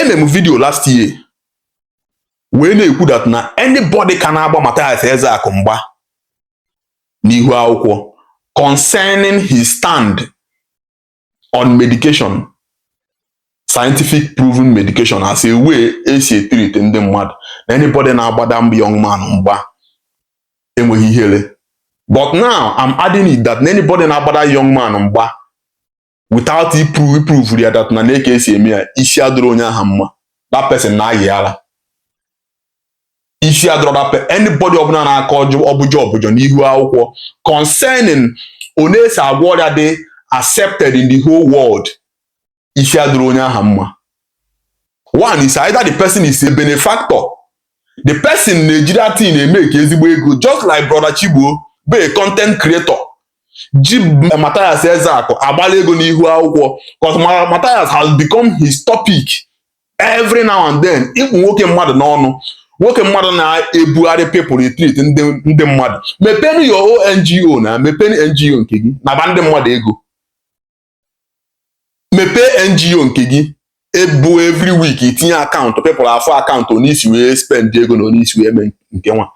Emem video last year wee na-ekwu that na anybody can agba Mathias Ezeaku mgba n'ihu akwụkwọ concerning his stand on medication, scientific proven medication as a way esi treat ndị mmadụ. Anybody na-agbada young man mgba enweghị ihere. But now I'm adding it that anybody na-agbada young man mgba without prove ya that na na-eke esi eme ya, isi adịrọ onye aha mma. That person na-ayị ala. Isi adịrọ that person, anybody ọbụla na-akọ ọbụjọ n'ihu akwụkwọ concerning one esi agwọ ọrịa dị accepted in the whole world, isi adịrọ onye aha mma. One is either the person is a benefactor, the person na-eji that thing na-eme ka ezigbo ego, just like brother Chigbo be a content creator. Ji Mathias Ezeaku agbala ego n'ihu akwụkwọ because Mathias has become his topic every now and then. Ịkpụ nwoke mmadụ n'ọnụ, nwoke mmadụ na-ebugharị people retreat ndị mmadụ. Mepeni your own NGO na mepeni NGO nke gị na ndị mmadụ ego. Mepee NGO nke gị ebu every week itinye akaụntụ people afọ akaụntụ n'isi wee spend ego na n'isi wee mee nke nwa.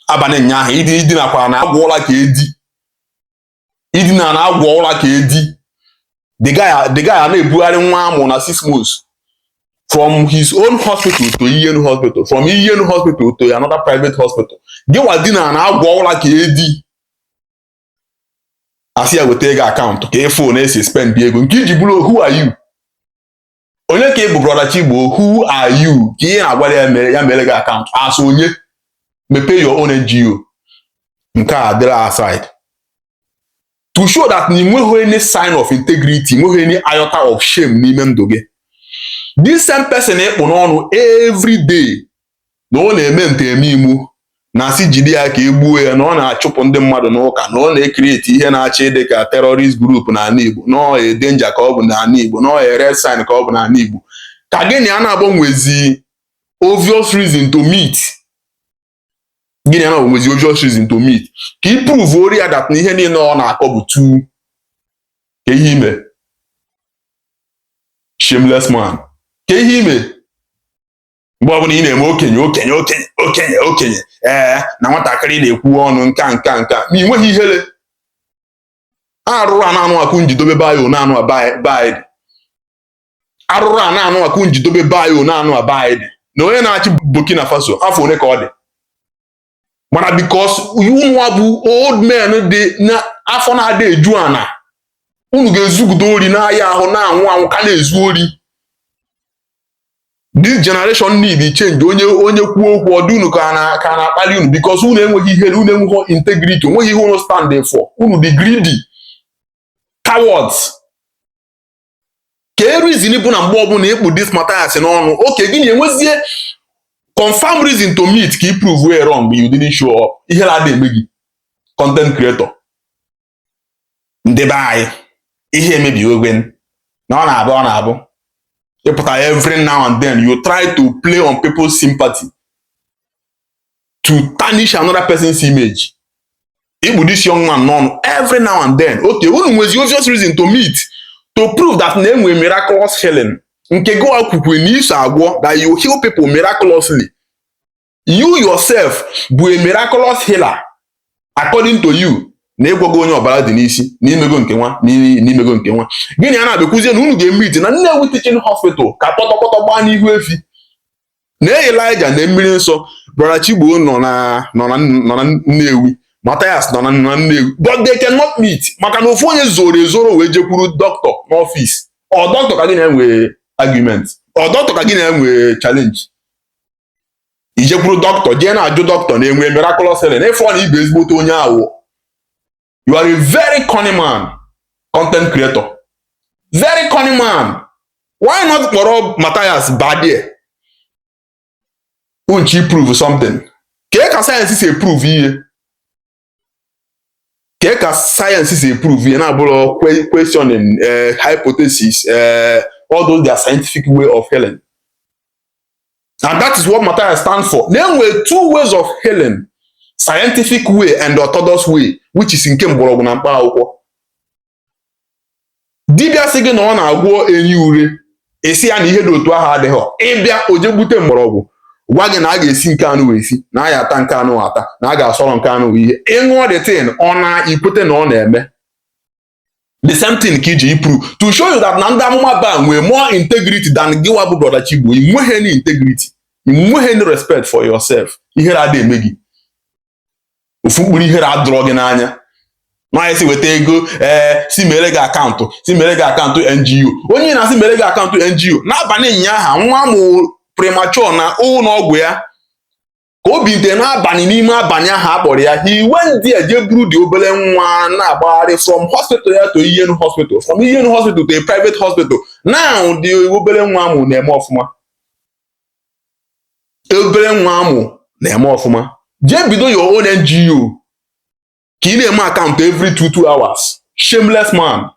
Abalị nyaahụ idinakwara na agwọọla ka edi. Idina na agwọọla ka edi. The guy na-ebugharị nwa amụ na 6 months from his own hospital to Iyenu hospital, from Iyenu hospital to another private hospital. Gịwa dina na agwọọla ka edi. Asị ya weta ego akaụntụ ka ịfụ na-esi spend ego nke iji bụrụ who are you? Onye ka ị bụ brother Chigbo, who are you? Ka ihe na-agwara ya mere gị akaụntụ asị onye mepee your own NGO. Nke a dịrị aside to show that na enweghị any sign of integrity, enweghị any iota of shame n'ime ndụ gị. This same person ịkpụ n'ọnụ every day na ọ na-eme nteme imu na asị jide ya ka egbuo ya, na ọ na-achụpụ ndị mmadụ n'ụka, na ọ na-ekreti ihe na-achị dị ka terrorist group n'ala Igbo, na ọ danger ka ọ bụ n'ala Igbo, na ọ red sign ka ọ bụ n'ala Igbo. Ka gịnị a na-agbanwezi obvious reason to meet. Gịnị a na-agbanwezi obvious reason to meet ka ị prove ori ya that na ihe niile ọ na-akọ bụ tu ka ihe ime. Shameless man. Ka ihe ime mgbe ọbụla ị na-eme okenye na nwatakịrị na-ekwu ọnụ nka ma ị nweghị ihere. Arụrụ a na-anụ akụ njidobe bayo na-anụ abaịdị. Arụrụ a na-anụ akụ njidobe bayo na-anụ abaịdị. Na onye na-achị Burkina Faso afọ one ka ọ dị. Mana because ụmụnwa bụ old men dị na afọ na-adị eju ana, unu ga-ezugide ori n'ahịa ahụ na-anwụ ka na-ezu ori. This generation need change. Onye kwuo okwu ọdụ unu ka na-akpali unu because unu enweghị ihere, unu enweghị integrity, onweghị ihe unu stand for. Unu dị greedy cowards. Ka reason bụ na mgbe ọbụla ịkpụ this Mathias n'ọnụ, okay, gịnị enwezie confirm reason to meet ka ị prove way wrong but you didn't show up. Ihe na-adị eme gị content creator. Ndị be anyị ihe emebi ogwe na ọ na-abụ every now and then you try to play on people's sympathy to tarnish another person's image. Igbu this young man none every now and then. Okay, unu nwezi obvious reason to meet to prove that na enwe miraculous healing. Nke go akwukwe n'iso agwọ that you heal people miraculously. You yourself bụ a miraculous healer according to you. Na egwogo onye ọbara dị n'isi n'imego nke nwa. Gịnị a na-abịakwuzie na unu ga-eme ite na Nnewi Teaching Hospital ka pọtọpọtọ gbaa n'ihu efi. Na Elijah na mmiri nsọ, brother Chigbo nọ na Nnewi, Mathias nọ na Nnewi, but they cannot meet maka na ofu onye zoro ezoro wee jekwuru doctor n'ọfịs. Ọ doctor ka gị na-enwe argument, ọ doctor ka gị na-enwe challenge. Ijekwuru doctor jee na-ajụ doctor na-enwe miraculous healing ịfọ na ibe ezigbote onye awụ. You are a very cunning man, content creator. Very cunning man. Why not for Mathias bad here? Won't you prove something? Can science is a prove here? Can science is a prove here? Now, questioning, hypothesis, all those their scientific way of healing. And that is what Mathias stands for. There were two ways of healing. Scientific way and the orthodox way, which is in mgbọrọgwụ na mkpa akwụkwọ. Dibịa sị gị na ọ na-agwọ enyi ure esi ya na ihe dị otu ahụ adịghị ịbịa oje gbute mgbọrọgwụ gwa gị na a ga-esi nke anụ wee si na a ga-ata nke anụ ata na a ga-asọrọ nke anụ ihe ịṅụọ the thing ọ na-ikwete na ọ na-eme the same thing ka iji ipru to show you that na ndị amụma ba nwee more integrity than gịwa bụ brother Chigbo. I nweghị any integrity, i nweghị any respect for yourself. Ihere adịghị eme gị, ofu mkpụrụ ihere adọrọ gị n'anya. Nwaanyị si weta ego si mere gị akaụntụ NGO. Onye na-asị mere gị akaụntụ NGO n'abalị ụnyaahụ nwa mụ premature na ụlọ ọgwụ ya ka obi nte n'abalị n'ime abalị ahụ akpọrọ ya he went there je buru dị obere nwa na-agbagharị from hospital ya to Iyenu hospital, from Iyenu hospital to a private hospital. Now dị obere nwa amụ na-eme ọfụma, obere nwa amụ na-eme ọfụma. Jee bido your own NGO ka ị na-eme akaụntụ every 2 hours. Shameless man.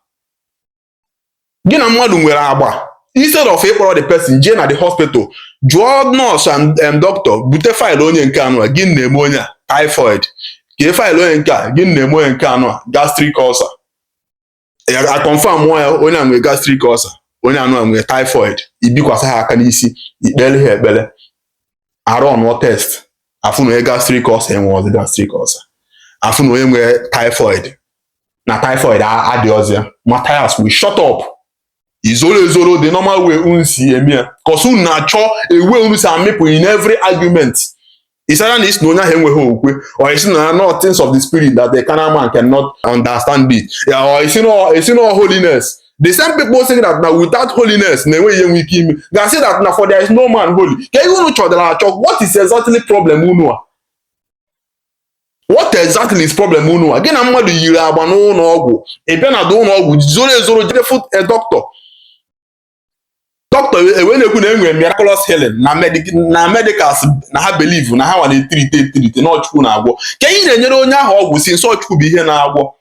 Gị na mmadụ nwere agba, instead of ịkpọrọ the person jee na the hospital jụọ nurse and doctor bute faịlụ onye nke anụ a gị na-eme onye a typhoid, kee faịlụ onye nke a gị na-eme onye nke anụ a gastric ulcer. A confirm ya onye a nwere gastric ulcer, onye anụ a nwere typhoid. Ibikwasa ha aka n'isi, ikpere ha ekpere, arụ ọnụọ test afụ na onye gastric ulcer enwe gastric ulcer, afụ na onye nwere typhoid na typhoid adịghịzi ya. Mathias we shut up. Izolo the normal way unsi emia cause unu na-achọ ewe unu si amịpụ in every argument. Isara na isi na onye ahụ enweghị okwe, or isi na not things of the spirit that the carnal man cannot understand it, or isi no holiness. The same people saying that now without holiness na enweghị enwe ike ime ga-asị that na for there is no man holy. Ka ihe unu chọdara achọ, what is exactly problem unu a? What exactly is problem unu a? Gị na mmadụ yiri agba n'ụlọ ọgwụ, ị bịa na ụlọ ọgwụ zoro jide foot a doctor. Doctor ewe na-ekwu na enwere miraculous healing na medicals na ha believe na ha nwa na-etirite na Chukwu na-agwọ. Ka ị na-enyere onye ahụ ọgwụ si nsọ Chukwu bụ ihe na-agwọ.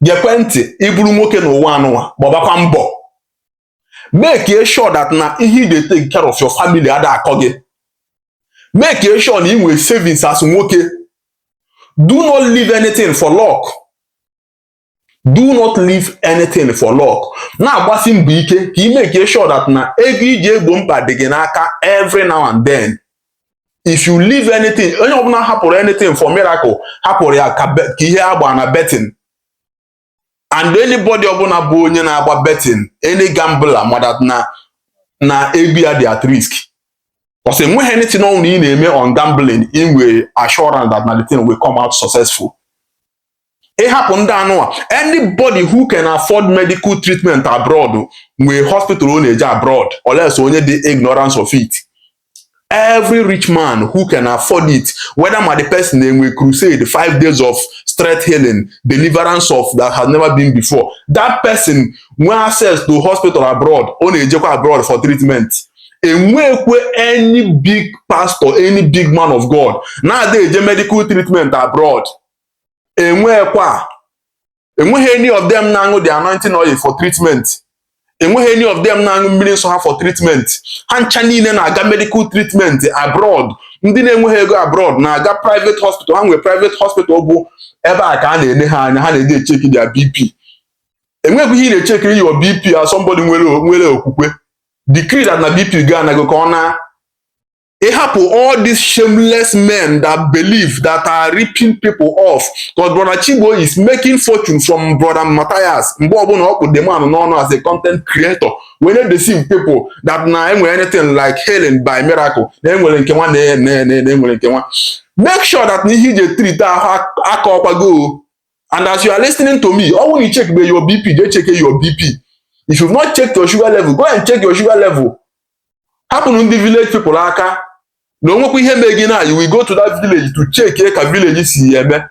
Gekwe ntị, ịbụrụ nwoke n'ụwa anụwa gbabakwa mbọ make sure that na ihe ị dey take care of your family ada akọ gị. Make sure na ị nwere savings as nwoke. Do not leave anything for luck. Do not leave anything for luck. Na-agbasi mbọ ike ka ị make sure that na ego iji egbo mkpa dị gị n'aka every now and then. If you leave anything, onye ọbụla hapụrụ anything for miracle hapụrụ ya ka ihe agba na betting. And anybody ọbụla bụ onye na-agba betting, any gambler ma that na ego ya dị at risk. Because enweghị anything ọnwụ ị na-eme on gambling in way assurance that na the thing will come out successful. It happened that anybody who can afford medical treatment abroad, we hospital only abroad, unless only the ignorance of it. Every rich man who can afford it, whether my the person name we crusade 5 days of straight healing, deliverance of that has never been before. That person when access to hospital abroad, only abroad for treatment. And where any big pastor, any big man of God, nowadays the medical treatment abroad. Enweghị any of them na-aṅụ the anointing oil for treatment. Enweghị any of them na-aṅụ mmiri nsọ ha for treatment. Ha ncha niile na-aga medical treatment abroad. Ndị na-enweghị ego abroad na-aga private hospital. Ha nwere private hospital bụ ebe a ka a na-ene ha anya, ha na-eje echeki their BP. Enweghị ihe na-echekiri your BP as somebody nwere okwukwe. Decree that na BP ga anago ka ọ na ịhapụ all these shameless men that believe that are ripping people off. Because brother Chigbo is making fortune from brother Mathias. Mgbe ọbụla ọ kpụ the man n'ọnụ as a content creator. When they deceive people that na enwere anything like healing by miracle, na enwere nke nwa na-enwere nke nwa. Make sure that na ihe ije treat ahụ aka ọkwago. And as you are listening to me, ọ when you check your BP, they check your BP. If you've not checked your sugar level, go and check your sugar level. Happen in the village people aka. No nwekwa ihe mee na you will go to that village to check ka village si eme.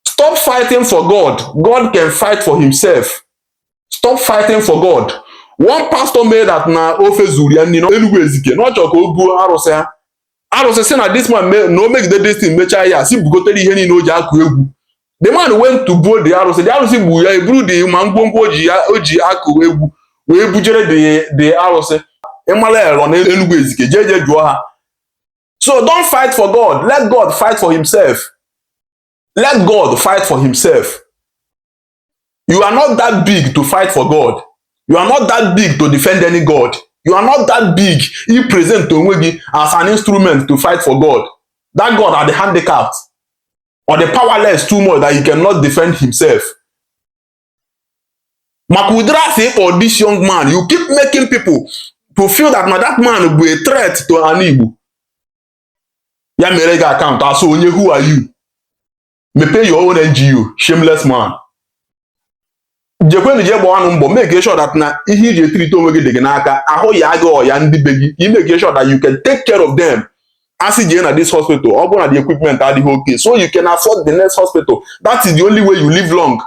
Stop fighting for God. God can fight for himself. Stop fighting for God. One pastor made that na ofe zuru ya nni Enugu Ezike na ọchọ ka o buo arụsị ha. Arụsị sị na this man no make the destiny mecha ya si bugotere ihe niile o ji akụ egwu. The man went to buo the arụsị gbu ya eburu dị ma ngwongwo o ji akụ egwu wee bujere the arụsị. Ịmala ero na Enugu Ezike jeje jụọ ha. So don't fight for God. Let God fight for himself. Let God fight for himself. You are not that big to fight for God. You are not that big to defend any God. You are not that big. You present onwe as an instrument to fight for God. That God are the handicapped or the powerless too much that he cannot defend himself. Makudra for this young man, you keep making people to feel that now that man will be a threat to an Igbo. Ya mere ga account. So who are you? Me pay your own NGO, shameless man. Jekweni je gba ọnụ mbọ make sure that na ihe iji treat onwe gị dị gị n'aka ahụ ya gị ọya ndị be gị you make sure that you can take care of them. Asị jee na this hospital ọ bụrụ na the equipment adịghị okay so you can afford the next hospital. That is the only way you live long.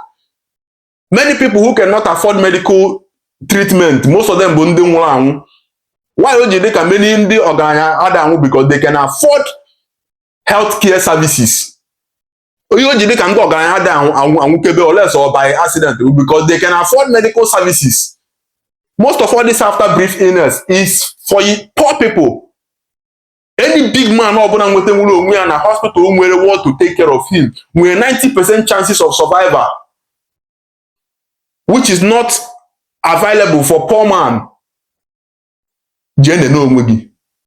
Many people who cannot afford medical treatment, most of them bụ ndị nwụrụ anwụ. Why o ji dị ka many ndị ọgaranya ada anwụ because they can afford healthcare services. You ji dị ka ndị ọgaranya ada anwụkebe unless or by accident because they can afford medical services. Most of all this after brief illness is for poor people. Any big man ọbụla nweta nwere onwe ya na hospital nwere what to take care of him nwere 90% chances of survival, which is not available for poor man. Jene na onwe gị.